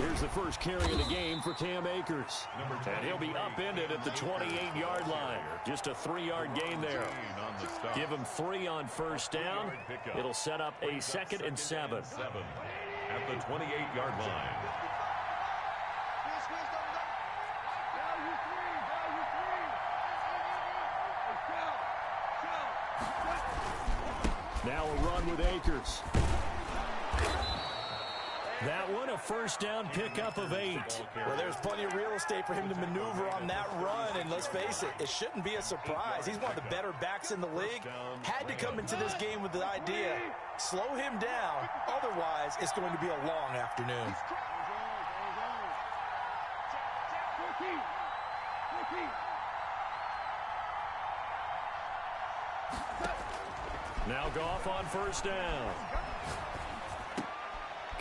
Here's the first carry of the game for Cam Akers. And he'll be upended at the 28-yard line. Just a 3-yard gain there. Give him 3 on first down. It'll set up a 2nd and 7. At the 28-yard line. Now a run with Akers. That one, a first down pickup of 8. Well, there's plenty of real estate for him to maneuver on that run, and let's face it, it shouldn't be a surprise. He's one of the better backs in the league. Had to come into this game with the idea, slow him down, otherwise it's going to be a long afternoon. Now Goff on first down.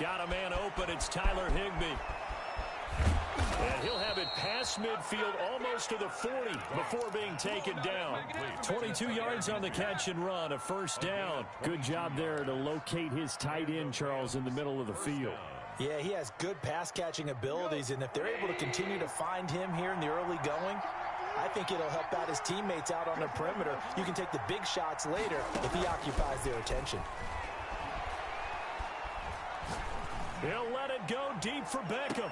Got a man open. It's Tyler Higbee. And he'll have it past midfield almost to the 40 before being taken down. 22 yards on the catch and run, a first down. Good job there to locate his tight end, Charles, in the middle of the field. Yeah, he has good pass-catching abilities, and if they're able to continue to find him here in the early going, I think it'll help out his teammates out on the perimeter. You can take the big shots later if he occupies their attention. He'll let it go deep for Beckham.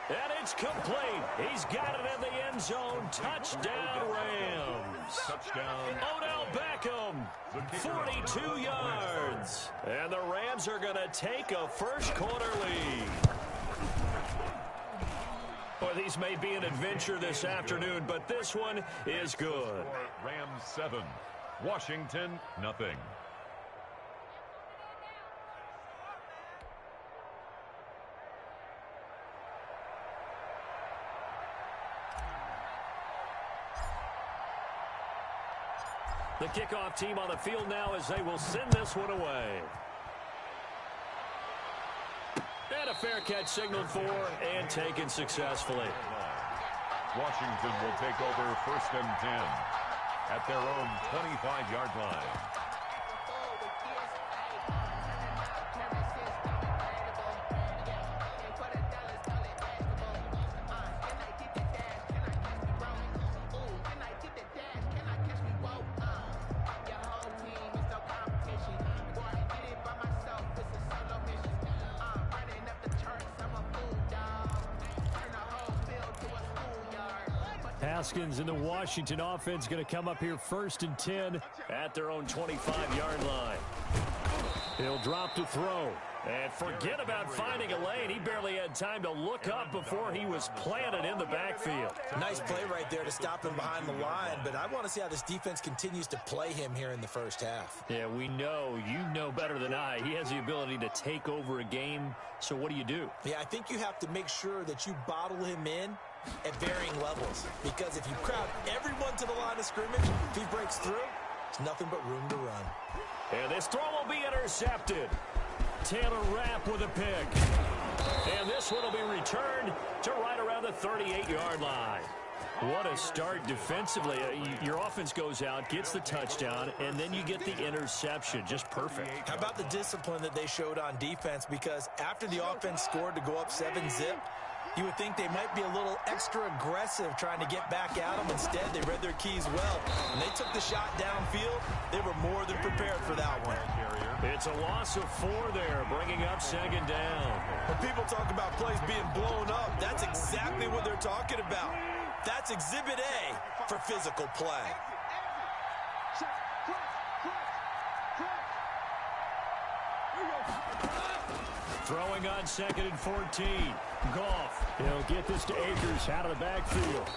And it's complete. He's got it in the end zone. Touchdown, Rams. Touchdown. Odell Beckham, 42 yards. And the Rams are going to take a first-quarter lead. Boy, these may be an adventure this afternoon, but this one is good. Rams 7, Washington nothing. The kickoff team on the field now as they will send this one away. And a fair catch signaled for and taken successfully. Washington will take over 1st and 10 at their own 25-yard line. Haskins in the Washington offense going to come up here 1st and 10 at their own 25-yard line. He'll drop to throw. And forget about finding a lane. He barely had time to look up before he was planted in the backfield. Nice play right there to stop him behind the line, but I want to see how this defense continues to play him here in the first half. Yeah, we know. You know better than I. He has the ability to take over a game, so what do? Yeah, I think you have to make sure that you bottle him in at varying levels, because if you crowd everyone to the line of scrimmage, if he breaks through, there's nothing but room to run. And this throw will be intercepted. Taylor Rapp with a pick. And this one will be returned to right around the 38-yard line. What a start defensively. Your offense goes out, gets the touchdown, and then you get the interception. Just perfect. How about the discipline that they showed on defense? Because after the offense scored to go up 7-zip, you would think they might be a little extra aggressive trying to get back at them. Instead, they read their keys well. When they took the shot downfield, they were more than prepared for that one. It's a loss of 4 there, bringing up 2nd down. When people talk about plays being blown up, that's exactly what they're talking about. That's Exhibit A for physical play. Throwing on 2nd and 14. Goff. He'll get this to Akers out of the backfield.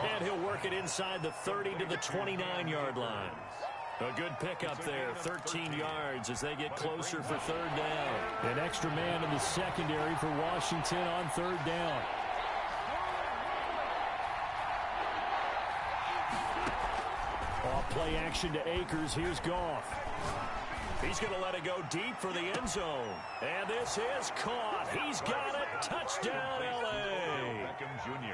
And he'll work it inside the 30 to the 29-yard line. A good pickup there, 13 yards as they get closer for 3rd down. An extra man in the secondary for Washington on 3rd down. Off play action to Akers. Here's Goff. He's going to let it go deep for the end zone. And this is caught. He's got it. Touchdown, L.A.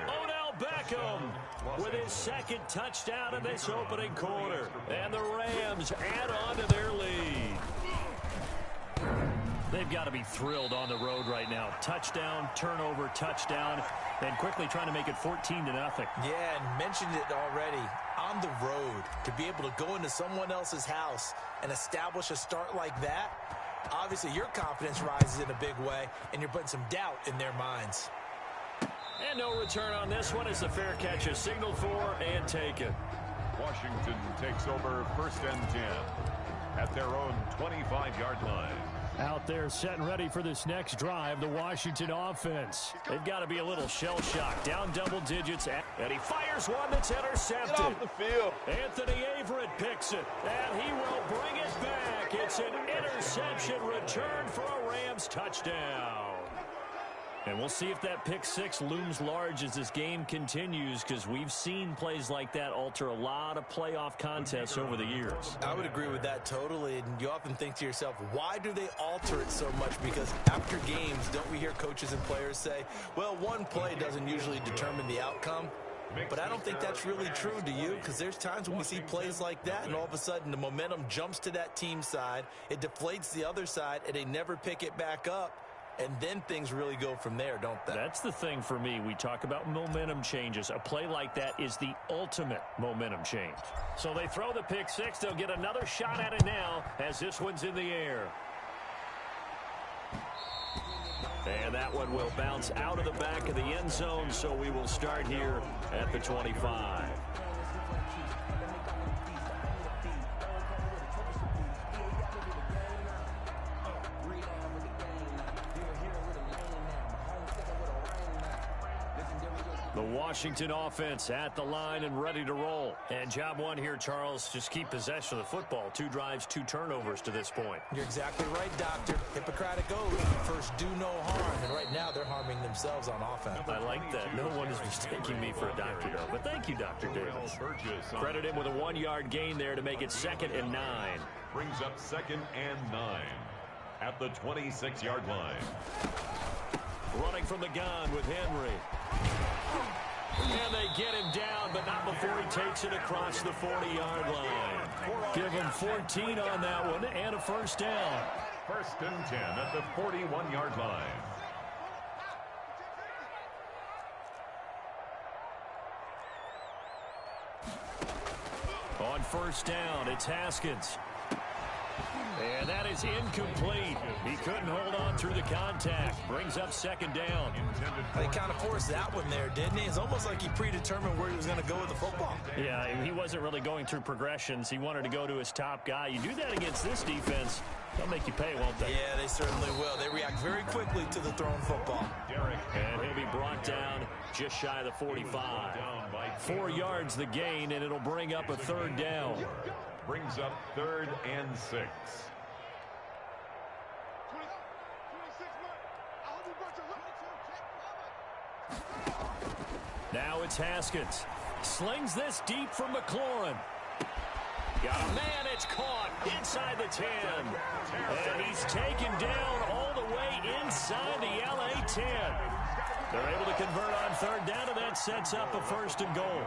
Odell Beckham with his 2nd touchdown in this opening quarter. And the Rams add on to their lead. They've got to be thrilled on the road right now. Touchdown, turnover, touchdown, and quickly trying to make it 14-0. Yeah, and mentioned it already. On the road, to be able to go into someone else's house and establish a start like that, obviously your confidence rises in a big way, and you're putting some doubt in their minds. And no return on this one as the fair catch is signaled for and taken. Washington takes over 1st and 10 at their own 25-yard line. Out there set and ready for this next drive, the Washington offense. They've got to be a little shell-shocked, down double digits, and he fires one that's intercepted. Get off the field. Anthony Averett picks it, and he will bring it back. It's an interception return for a Rams touchdown. And we'll see if that pick six looms large as this game continues, because we've seen plays like that alter a lot of playoff contests over the years. I would agree with that totally, and you often think to yourself, why do they alter it so much? Because after games, don't we hear coaches and players say, well, one play doesn't usually determine the outcome? But I don't think that's really true, do you? Because there's times when we see plays like that, and all of a sudden the momentum jumps to that team side, it deflates the other side, and they never pick it back up. And then things really go from there, don't they? That's the thing for me. We talk about momentum changes. A play like that is the ultimate momentum change. So they throw the pick six. They'll get another shot at it now as this one's in the air. And that one will bounce out of the back of the end zone, so we will start here at the 25. The Washington offense at the line and ready to roll. And job one here, Charles, just keep possession of the football. 2 drives, 2 turnovers to this point. You're exactly right, Doctor. Hippocratic oath. First, do no harm. And right now, they're harming themselves on offense. I like that. No one is mistaking me for a doctor, though. But thank you, Dr. Davis. Credit him with a 1-yard gain there to make it 2nd and 9. Brings up 2nd and 9 at the 26-yard line. Running from the gun with Henry. And they get him down, but not before he takes it across the 40-yard line. Give him 14 on that one and a first down. 1st and 10 at the 41-yard line. On first down, it's Haskins. And that is incomplete. He couldn't hold on through the contact. Brings up 2nd down. They kind of forced that one there, didn't he? It's almost like he predetermined where he was going to go with the football. Yeah, he wasn't really going through progressions. He wanted to go to his top guy. You do that against this defense, they'll make you pay, won't they? Yeah, they certainly will. They react very quickly to the thrown football. And he'll be brought down just shy of the 45. 4 yards the gain, and it'll bring up a 3rd down. Brings up 3rd and 6. Now it's Haskins. Slings this deep from McLaurin. Got a man, it's caught inside the 10. And he's taken down all the way inside the LA 10. They're able to convert on 3rd down, and that sets up a 1st and goal.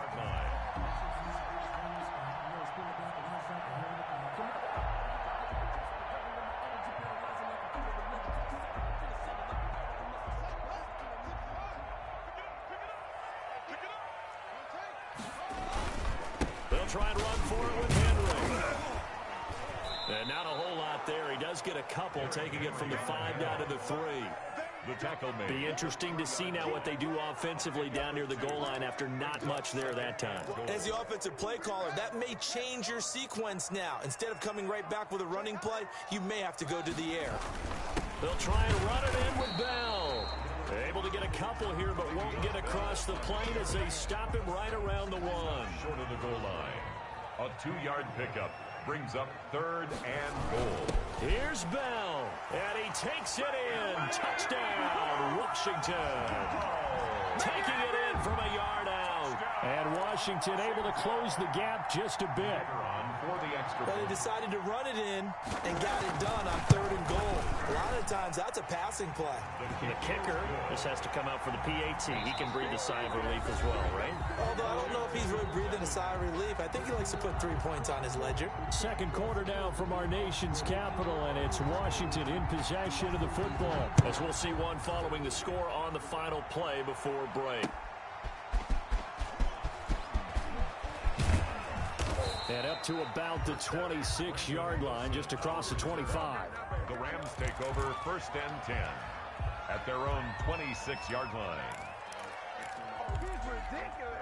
Try and run for it with Henry. And not a whole lot there. He does get a couple, taking it from the 5 down to the 3. The tackle made. Be interesting to see now what they do offensively down near the goal line after not much there that time. As the offensive play caller, that may change your sequence now. Instead of coming right back with a running play, you may have to go to the air. They'll try and run it in with Bell. Able to get a couple here, but won't get across the plane as they stop him right around the 1. Short of the goal line. A 2-yard pickup brings up 3rd and goal. Here's Bell, and he takes it in. Touchdown, Washington. Taking it in from a yard out. And Washington able to close the gap just a bit. But they decided to run it in and got it done on 3rd and goal. A lot of times, that's a passing play. The kicker just has to come out for the PAT. He can breathe a sigh of relief as well, right? Although I don't know if he's really breathing a sigh of relief. I think he likes to put 3 points on his ledger. Second quarter now from our nation's capital, and it's Washington in possession of the football. As we'll see one following the score on the final play before break. And up to about the 26-yard line, just across the 25. The Rams take over 1st and 10 at their own 26-yard line. He's ridiculous.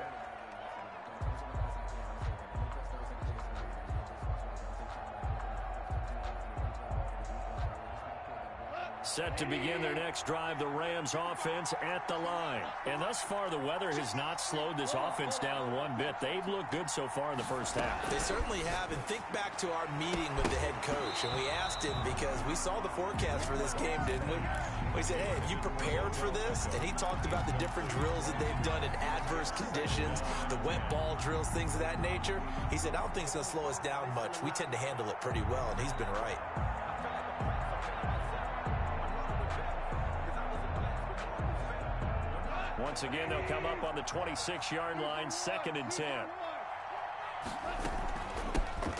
Set to begin their next drive, the Rams offense at the line. And thus far, the weather has not slowed this offense down one bit. They've looked good so far in the first half. They certainly have. And think back to our meeting with the head coach. And we asked him, because we saw the forecast for this game, didn't we? We said, hey, have you prepared for this? And he talked about the different drills that they've done in adverse conditions, the wet ball drills, things of that nature. He said, I don't think it's going to slow us down much. We tend to handle it pretty well, and he's been right. Once again, they'll come up on the 26-yard line, 2nd and 10.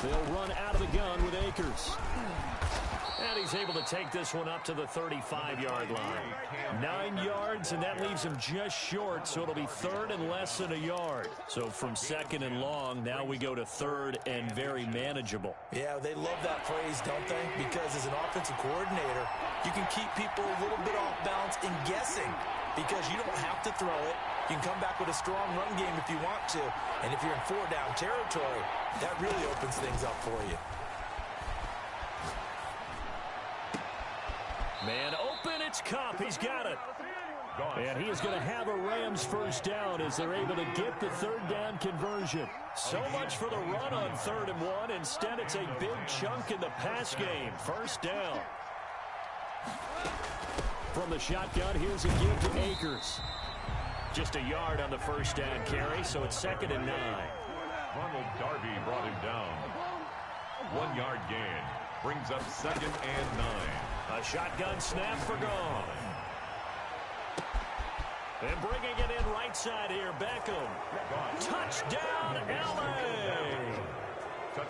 They'll run out of the gun with Akers. And he's able to take this one up to the 35-yard line. 9 yards, and that leaves him just short, so it'll be 3rd and less than a yard. So from 2nd and long, now we go to 3rd and very manageable. Yeah, they love that phrase, don't they? Because as an offensive coordinator, you can keep people a little bit off balance and guessing, because you don't have to throw it. You can come back with a strong run game if you want to. And if you're in 4-down territory, that really opens things up for you. Man open, it's Kupp. He's got it. And he is going to have a Rams first down as they're able to get the 3rd down conversion. So much for the run on 3rd and 1. Instead, it's a big chunk in the pass game. First down. From the shotgun, here's a give to Akers. Just a yard on the first down carry, so it's 2nd and 9. Ronald Darby brought him down. 1 yard gain. Brings up 2nd and 9. A shotgun snap for gone. And bringing it in right side here, Beckham. Touchdown, L.A.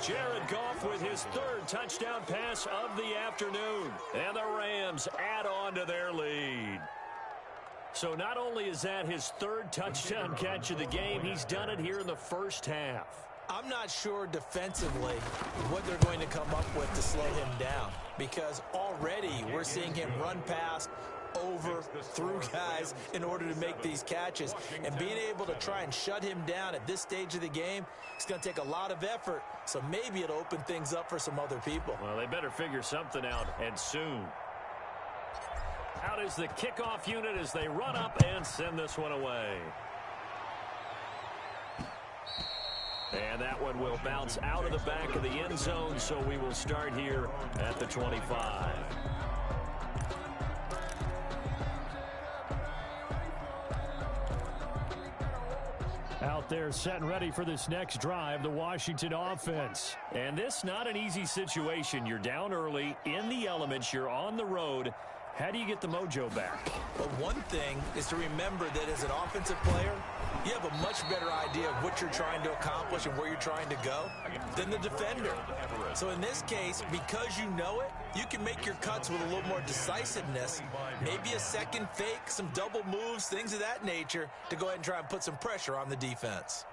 Jared Goff with his 3rd touchdown pass of the afternoon. And the Rams add on to their lead. So not only is that his 3rd touchdown catch of the game, he's done it here in the first half. I'm not sure defensively what they're going to come up with to slow him down, because already we're seeing him run past, over, through guys in order to make these catches. And being able to try and shut him down at this stage of the game, it's going to take a lot of effort. So maybe it'll open things up for some other people. Well, they better figure something out, and soon. Out is the kickoff unit as they run up and send this one away. And that one will bounce out of the back of the end zone, so we will start here at the 25. Out there set and ready for this next drive, the Washington offense. And this not an easy situation. You're down early, in the elements, you're on the road. How do you get the mojo back? Well, one thing is to remember that as an offensive player, you have a much better idea of what you're trying to accomplish and where you're trying to go than the defender. So in this case, because you know it, you can make your cuts with a little more decisiveness, maybe a second fake, some double moves, things of that nature, to go ahead and try and put some pressure on the defense.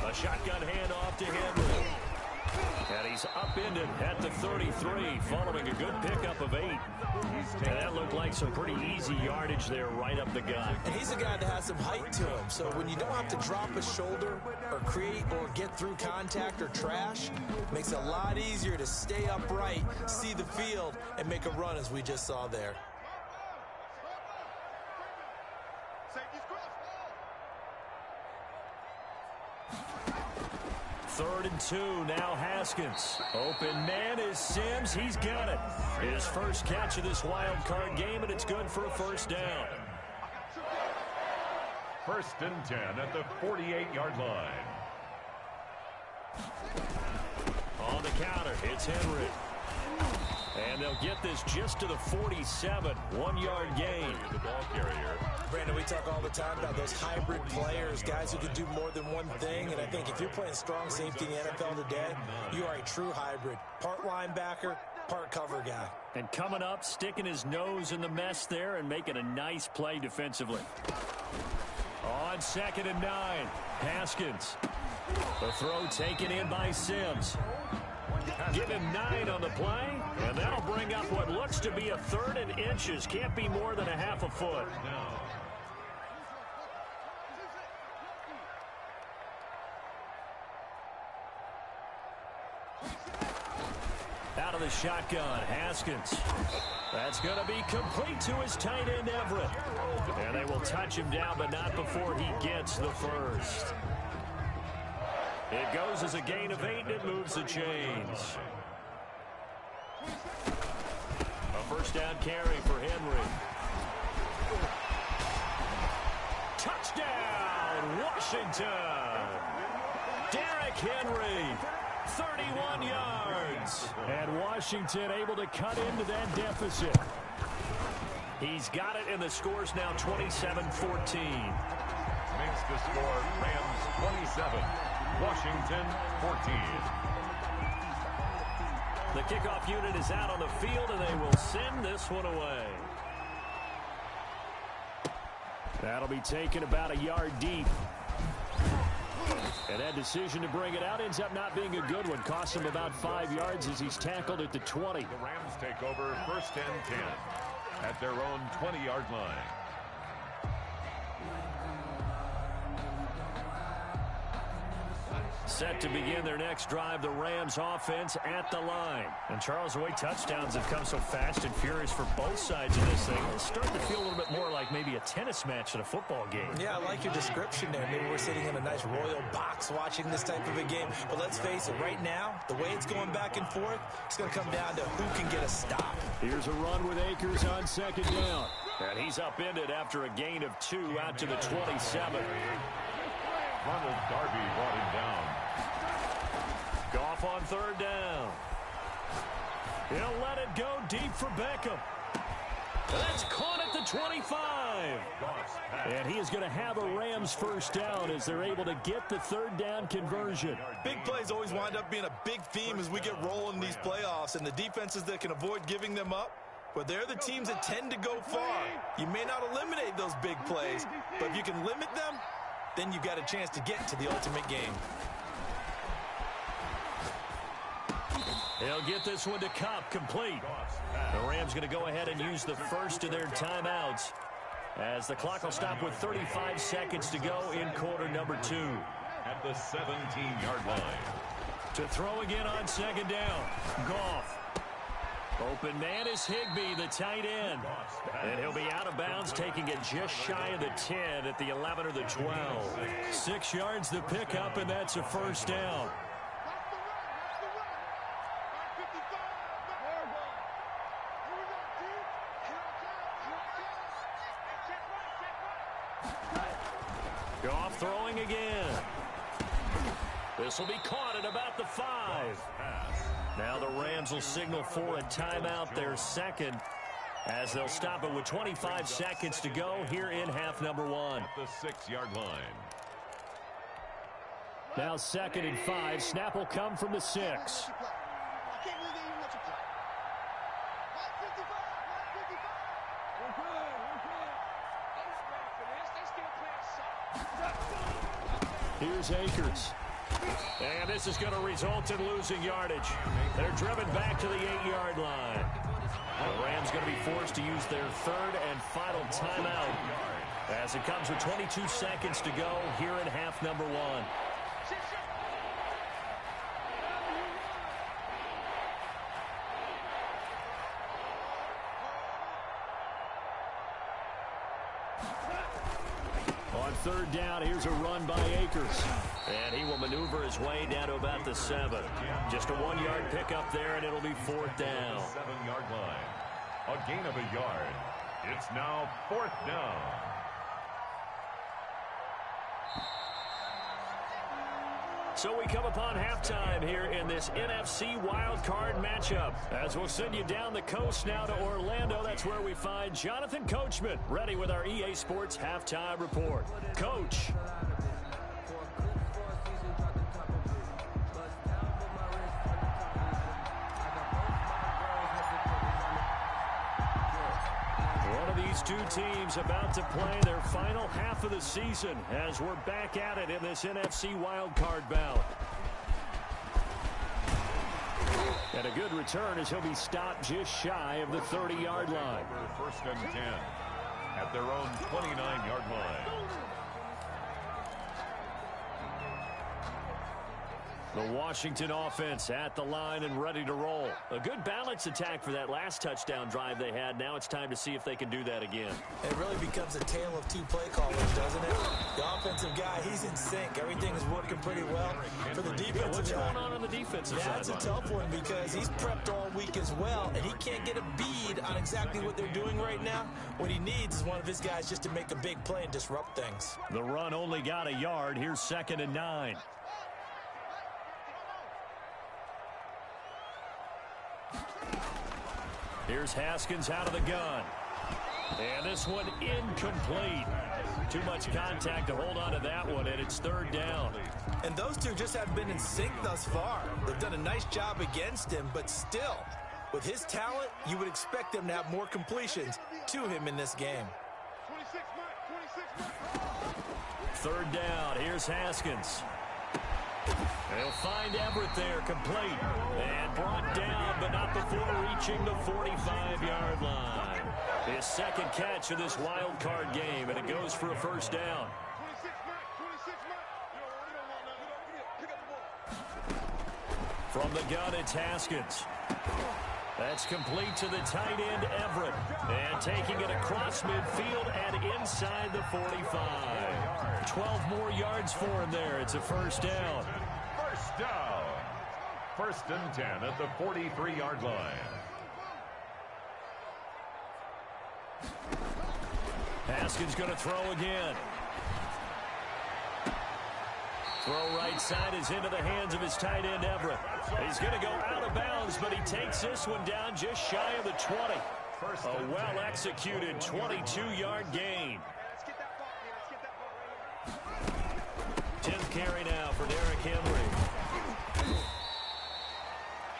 A shotgun handoff to Henry. And he's upended at the 33, following a good pickup of 8. And that looked like some pretty easy yardage there right up the gut. And he's a guy that has some height to him, so when you don't have to drop a shoulder or create or get through contact or trash, it makes it a lot easier to stay upright, see the field, and make a run as we just saw there. 3rd and 2, now Haskins. Open man is Sims. He's got it. His first catch of this wild card game, and it's good for a first down. 1st and 10 at the 48-yard line. On the counter, it's Henry. And they'll get this just to the 47. 1-yard gain. The ball carrier. Brandon, we talk all the time about those hybrid players, guys who can do more than one thing. And I think if you're playing strong safety in the NFL today, you are a true hybrid. Part linebacker, part cover guy. And coming up, sticking his nose in the mess there and making a nice play defensively. On 2nd and 9, Haskins. The throw taken in by Sims. Give him 9 on the play, and that'll bring up what looks to be a 3rd and inches. Can't be more than a half a foot. Out of the shotgun, Haskins. That's going to be complete to his tight end, Everett. And they will touch him down, but not before he gets the first. It goes as a gain of 8, and it moves the chains. A first down carry for Henry. Touchdown, Washington! Derrick Henry, 31 yards. And Washington able to cut into that deficit. He's got it, and the score's now 27-14. Makes the score Rams 27. Washington 14. The kickoff unit is out on the field, and they will send this one away. That'll be taken about a yard deep. And that decision to bring it out ends up not being a good one. Costs him about 5 yards as he's tackled at the 20. The Rams take over 1st and 10 at their own 20-yard line. Set to begin their next drive, the Rams offense at the line. And Charles, the way touchdowns have come so fast and furious for both sides of this thing, it's starting to feel a little bit more like maybe a tennis match than a football game. Yeah, I like your description there. Maybe we're sitting in a nice royal box watching this type of a game. But let's face it, right now, the way it's going back and forth, it's going to come down to who can get a stop. Here's a run with Akers on 2nd down. And he's upended after a gain of 2 out to the 27. Ronald Darby brought him down. Goff on 3rd down. He'll let it go deep for Beckham. That's caught at the 25. And he is going to have a Rams first down as they're able to get the 3rd down conversion. Big plays always wind up being a big theme as we get rolling these playoffs, and the defenses that can avoid giving them up, but they're the teams that tend to go far. You may not eliminate those big plays, but if you can limit them, then you've got a chance to get to the ultimate game. They'll get this one to Cobb, complete. The Rams going to go ahead and use the first of their timeouts as the clock will stop with 35 seconds to go in quarter number 2. At the 17-yard line. To throw again on 2nd down. Goff. Open man is Higbee, the tight end. And he'll be out of bounds, taking it just shy of the 10 at the 11 or the 12. 6 yards the pickup, and that's a first down. Goff throwing again. This will be caught at about the 5. Now the Rams will signal for a timeout, their second, as they'll stop it with 25 seconds to go here in half number 1. At the 6-yard line. Now 2nd and 5. Snap will come from the 6. Here's Akers. And this is going to result in losing yardage. They're driven back to the 8-yard line. The Rams going to be forced to use their 3rd and final timeout as it comes with 22 seconds to go here in half number 1. On 3rd down, here's a run by Akers. And he will maneuver his way down to about the 7. Just a 1-yard pickup there, and it'll be 4th down. 7-yard line. A gain of a yard. It's now 4th down. So we come upon halftime here in this NFC wildcard matchup. As we'll send you down the coast now to Orlando, that's where we find Jonathan Coachman, ready with our EA Sports halftime report. Coach. These two teams about to play their final half of the season as we're back at it in this NFC wildcard bout. And a good return as he'll be stopped just shy of the 30-yard line. First and 10 at their own 29-yard line. The Washington offense at the line and ready to roll. A good balance attack for that last touchdown drive they had. Now it's time to see if they can do that again. It really becomes a tale of two play callers, doesn't it? The offensive guy, he's in sync. Everything is working pretty well. For the defensive What's guy, going on the defensive side? that's a tough one because he's prepped all week as well, and he can't get a bead on exactly what they're doing right now. What he needs is one of his guys just to make a big play and disrupt things. The run only got a yard. Here's 2nd and 9. Here's Haskins out of the gun. And this one incomplete. Too much contact to hold on to that one, and it's 3rd down. And those two just have been in sync thus far. They've done a nice job against him, but still, with his talent, you would expect them to have more completions to him in this game. 3rd down. Here's Haskins. They'll find Everett there, complete. And brought down, but not before reaching the 45-yard line. His 2nd catch of this wild card game, and it goes for a 1st down. From the gun, it's Haskins. That's complete to the tight end, Everett. And taking it across midfield and inside the 45. 12 more yards for him there. It's a 1st down. First down. 1st and 10 at the 43-yard line. Haskins going to throw again. Throw right side is into the hands of his tight end, Everett. He's going to go out of bounds, but he takes this one down just shy of the 20. A well-executed 22-yard gain. 10th carry now for Derrick Henry.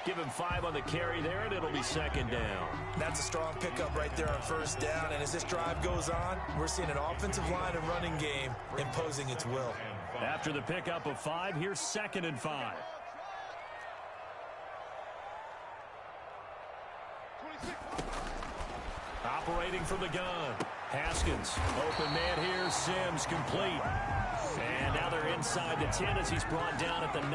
Give him 5 on the carry there, and it'll be 2nd down. That's a strong pickup right there on 1st down. And as this drive goes on, we're seeing an offensive line and running game imposing its will. After the pickup of 5, here's 2nd and 5. Operating from the gun. Haskins. Open man here. Sims complete. And now they're inside the 10 as he's brought down at the 9.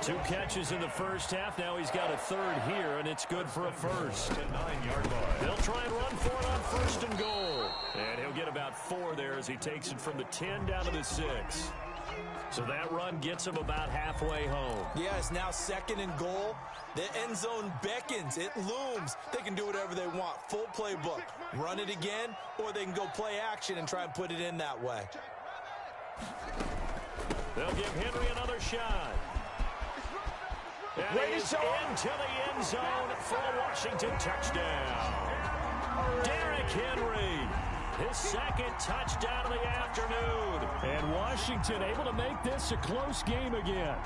2 catches in the 1st half. Now he's got a 3rd here, and it's good for a 1st. 9-yard line. They'll try and run for it on 1st and goal. And he'll get about 4 there as he takes it from the 10 down to the 6. So that run gets him about halfway home. Yeah, it's now 2nd and goal. The end zone beckons. It looms. They can do whatever they want. Full playbook. Run it again, or they can go play action and try and put it in that way. They'll give Henry another shot. And he's into the end zone for a Washington touchdown. Derrick Henry, his 2nd touchdown of the afternoon. And Washington able to make this a close game again.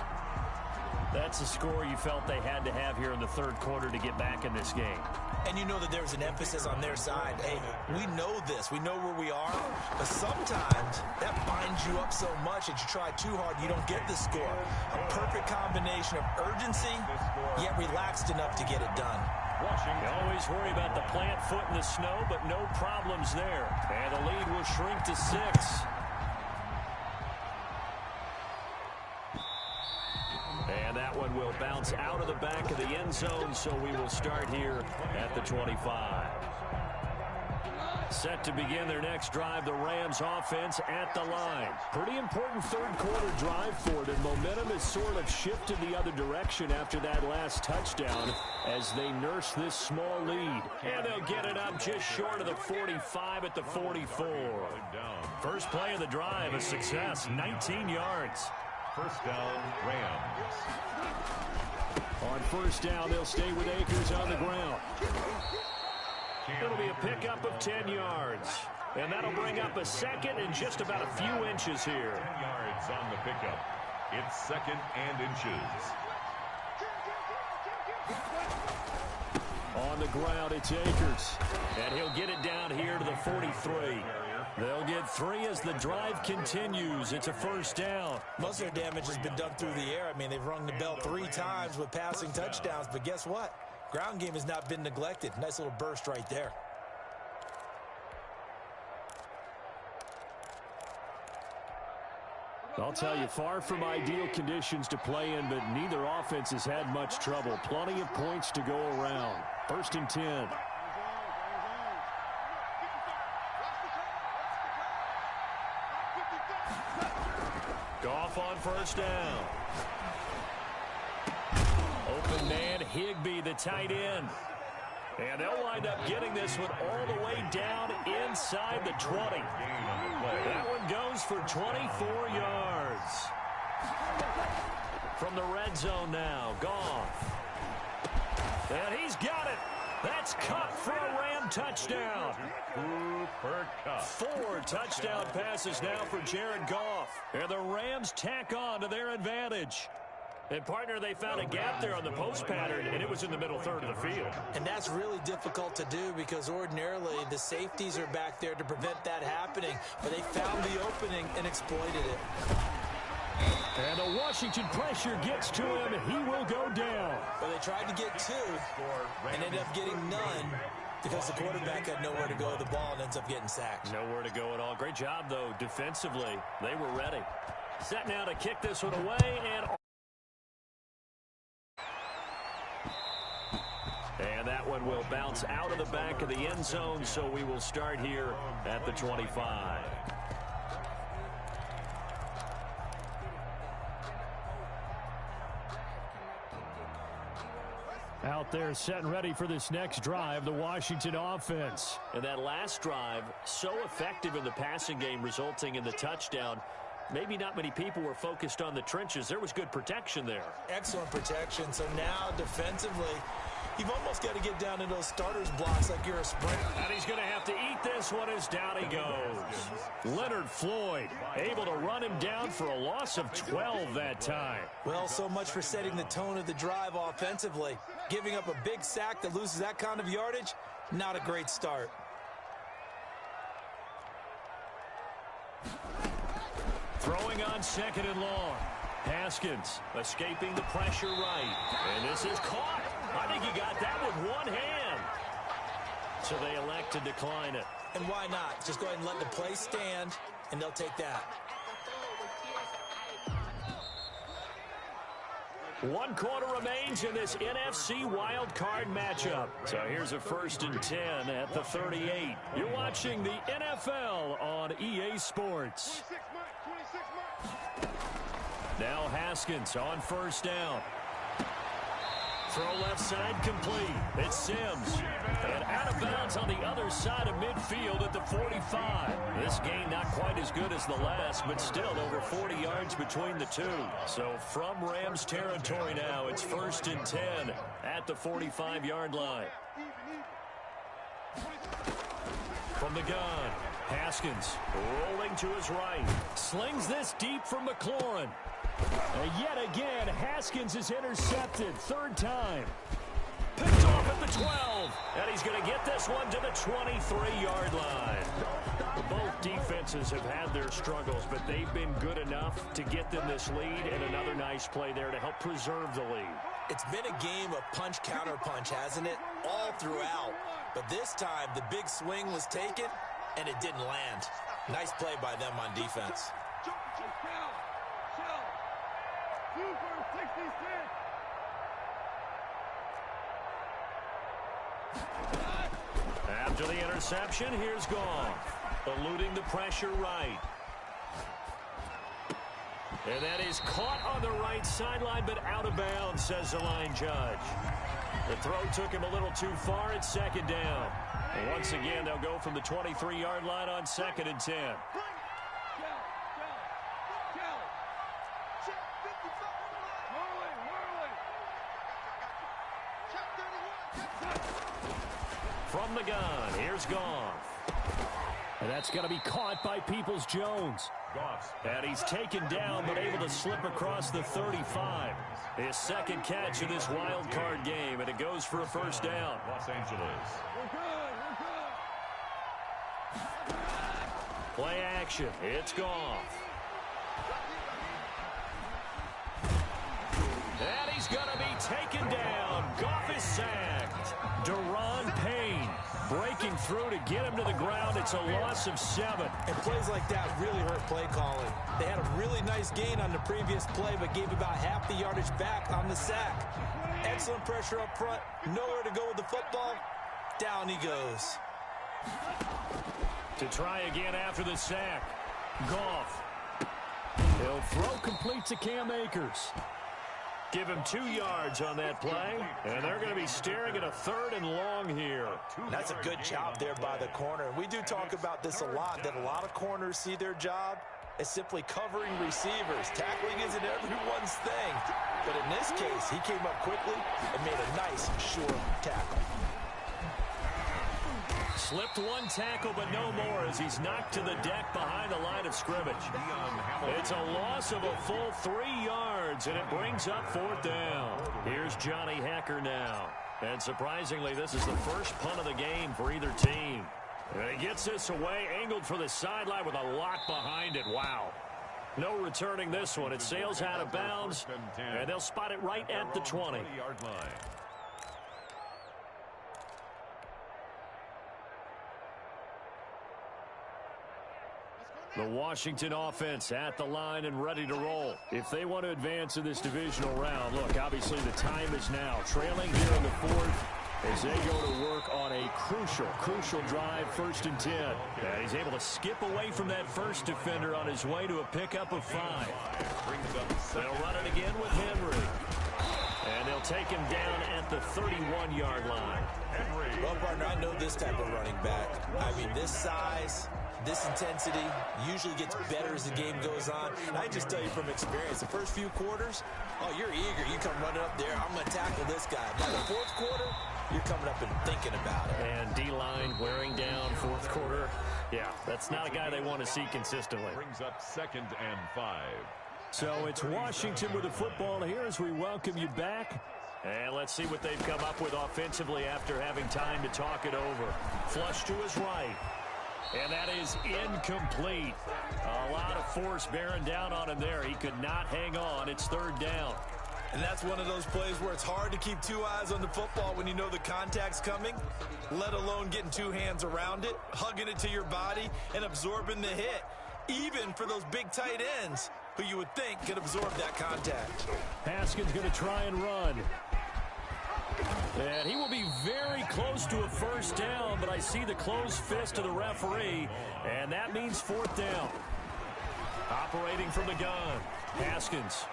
That's a score you felt they had to have here in the 3rd quarter to get back in this game. And you know that there's an emphasis on their side. Hey, we know this. We know where we are. But sometimes that binds you up so much that you try too hard, you don't get the score. A perfect combination of urgency, yet relaxed enough to get it done. You always worry about the plant foot in the snow, but no problems there. And the lead will shrink to 6. And that one will bounce out of the back of the end zone, so we will start here at the 25. Set to begin their next drive, the Rams offense at the line. Pretty important 3rd quarter drive for them. Momentum has sort of shifted the other direction after that last touchdown as they nurse this small lead. And they'll get it up just short of the 45 at the 44. First play of the drive, a success, 19 yards. First down, Rams. On first down, they'll stay with Akers on the ground. It'll be a pickup of 10 yards. And that'll bring up a second and just about a few inches here. 10 yards on the pickup. It's second and inches. On the ground, it's Akers. And he'll get it down here to the 43. They'll get 3 as the drive continues. It's a first down. Most of their damage has been done through the air. I mean, they've rung the bell 3 times with passing touchdowns. But guess what? Ground game has not been neglected. Nice little burst right there. I'll tell you, far from ideal conditions to play in, but neither offense has had much trouble. Plenty of points to go around. First and 10. Goff on first down. Open man, Higbee, the tight end. And they'll wind up getting this one all the way down inside the 20. That one goes for 24 yards. From the red zone now, Goff. And he's got it. That's Cup for a Ram touchdown. Cooper Kupp. 4 touchdown passes now for Jared Goff. And the Rams tack on to their advantage. And, partner, they found a gap there on the post pattern, and it was in the middle third of the field. And that's really difficult to do because ordinarily the safeties are back there to prevent that happening. But they found the opening and exploited it. And the Washington pressure gets to him, and he will go down. But they tried to get 2 and ended up getting none because the quarterback had nowhere to go with the ball and ends up getting sacked. Nowhere to go at all. Great job, though, defensively. They were ready. Set now to kick this one away, and that one will bounce out of the back of the end zone, so we will start here at the 25. Out there set and ready for this next drive, the Washington offense. And that last drive, so effective in the passing game, resulting in the touchdown. Maybe not many people were focused on the trenches. There was good protection there. Excellent protection. So now defensively, you've almost got to get down into those starters blocks like you're a sprinter. And he's going to have to eat this one as down he goes. Leonard Floyd able to run him down for a loss of 12 that time. Well, so much for setting the tone of the drive offensively. Giving up a big sack that loses that kind of yardage, not a great start. Throwing on second and long. Haskins escaping the pressure right. And this is caught. I think he got that with one hand. So they elect to decline it. And why not? Just go ahead and let the play stand, and they'll take that. 1 quarter remains in this NFC wild card matchup. So here's a first and 10 at the 38. You're watching the NFL on EA Sports. Now Haskins on first down. Throw left side complete. It's Sims. And out of bounds on the other side of midfield at the 45. This gain not quite as good as the last, but still over 40 yards between the two. So from Rams territory now, it's first and 10 at the 45-yard line. From the gun, Haskins rolling to his right. Slings this deep from McLaurin. And yet again, Haskins is intercepted. 3rd time. Picked off at the 12. And he's going to get this one to the 23-yard line. Both defenses have had their struggles, but they've been good enough to get them this lead, and another nice play there to help preserve the lead. It's been a game of punch-counter-punch, hasn't it? All throughout. But this time, the big swing was taken, and it didn't land. Nice play by them on defense. After the interception, here's Goff. Eluding the pressure right. And that is caught on the right sideline, but out of bounds, says the line judge. The throw took him a little too far. It's 2nd down. And once again, they'll go from the 23-yard line on 2nd and 10. From the gun, here's Goff. And that's going to be caught by Peoples-Jones. And he's taken down but able to slip across the 35. His second catch of this wild card game, and it goes for a first down. Los Angeles. Play action. It's Goff. And he's going to be taken down. Goff is sacked. Deron Payne breaking through to get him to the ground. It's a loss of 7. And plays like that really hurt play calling. They had a really nice gain on the previous play, but gave about half the yardage back on the sack. Excellent pressure up front. Nowhere to go with the football. Down he goes. To try again after the sack. Goff. He'll throw complete to Cam Akers. Give him 2 yards on that play, and they're going to be staring at a 3rd and long here. That's a good job there by the corner. We do talk about this a lot, that a lot of corners see their job as simply covering receivers. Tackling isn't everyone's thing. But in this case, he came up quickly and made a nice, short tackle. Slipped 1 tackle, but no more as he's knocked to the deck behind the line of scrimmage. It's a loss of a full 3 yards, and it brings up 4th down. Here's Johnny Hecker now. And surprisingly, this is the first punt of the game for either team. And he gets this away, angled for the sideline with a lock behind it. Wow. No returning this one. It sails out of bounds, and they'll spot it right at the 20-yard line. The Washington offense at the line and ready to roll. If they want to advance in this divisional round, look, obviously the time is now. Trailing here in the 4th as they go to work on a crucial drive, 1st and 10. And he's able to skip away from that first defender on his way to a pickup of 5. They'll run it again with Henry. And they'll take him down at the 31-yard line. Well, partner, I know this type of running back. I mean, this size, this intensity usually gets better as the game goes on. And I just tell you from experience, the first few quarters, oh, you're eager. You come running up there, I'm going to tackle this guy. By the 4th quarter, you're coming up and thinking about it. And D-line wearing down 4th quarter. Yeah, that's not a guy they want to see consistently. Brings up 2nd and 5. So it's Washington with the football here as we welcome you back. And let's see what they've come up with offensively after having time to talk it over. Flush to his right. And that is incomplete. A lot of force bearing down on him there. He could not hang on. It's 3rd down. And that's one of those plays where it's hard to keep 2 eyes on the football when you know the contact's coming, let alone getting 2 hands around it, hugging it to your body, and absorbing the hit, even for those big tight ends who you would think could absorb that contact. Haskins going to try and run. And he will be very close to a 1st down, but I see the closed fist of the referee, and that means 4th down. Operating from the gun, Haskins.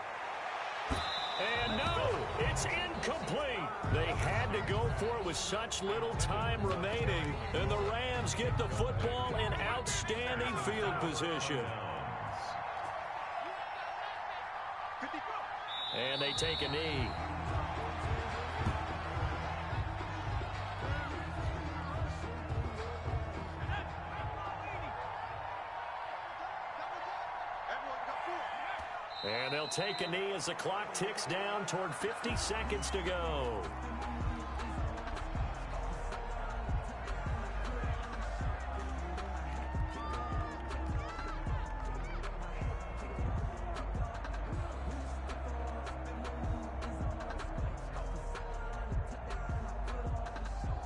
And no, it's incomplete. They had to go for it with such little time remaining, and the Rams get the football in outstanding field position. And they take a knee. And they'll take a knee as the clock ticks down toward 50 seconds to go.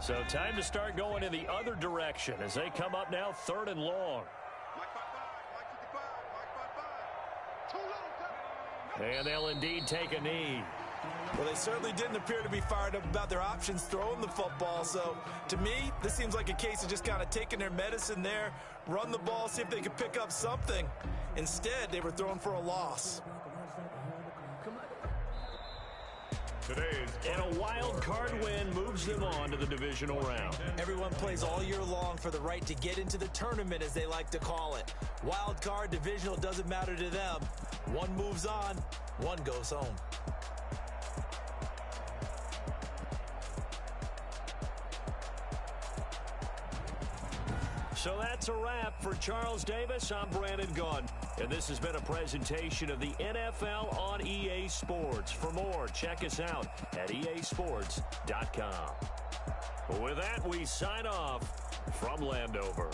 So time to start going in the other direction as they come up now 3rd and long. And they'll indeed take a knee. Well, they certainly didn't appear to be fired up about their options throwing the football. So, to me, this seems like a case of just kind of taking their medicine there, run the ball, see if they could pick up something. Instead, they were throwing for a loss. And a wild card win moves them on to the divisional round. Everyone plays all year long for the right to get into the tournament, as they like to call it. Wild card, divisional, doesn't matter to them. One moves on, one goes home. So that's a wrap. For Charles Davis, I'm Brandon Gaudin. And this has been a presentation of the NFL on EA Sports. For more, check us out at easports.com. With that, we sign off from Landover.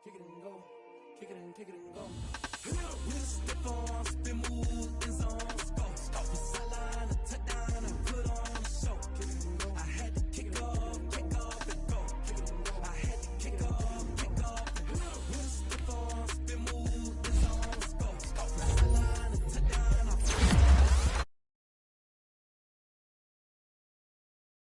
Kick it and go, kick it and go. With a stiff arm, spin move, in zone, go.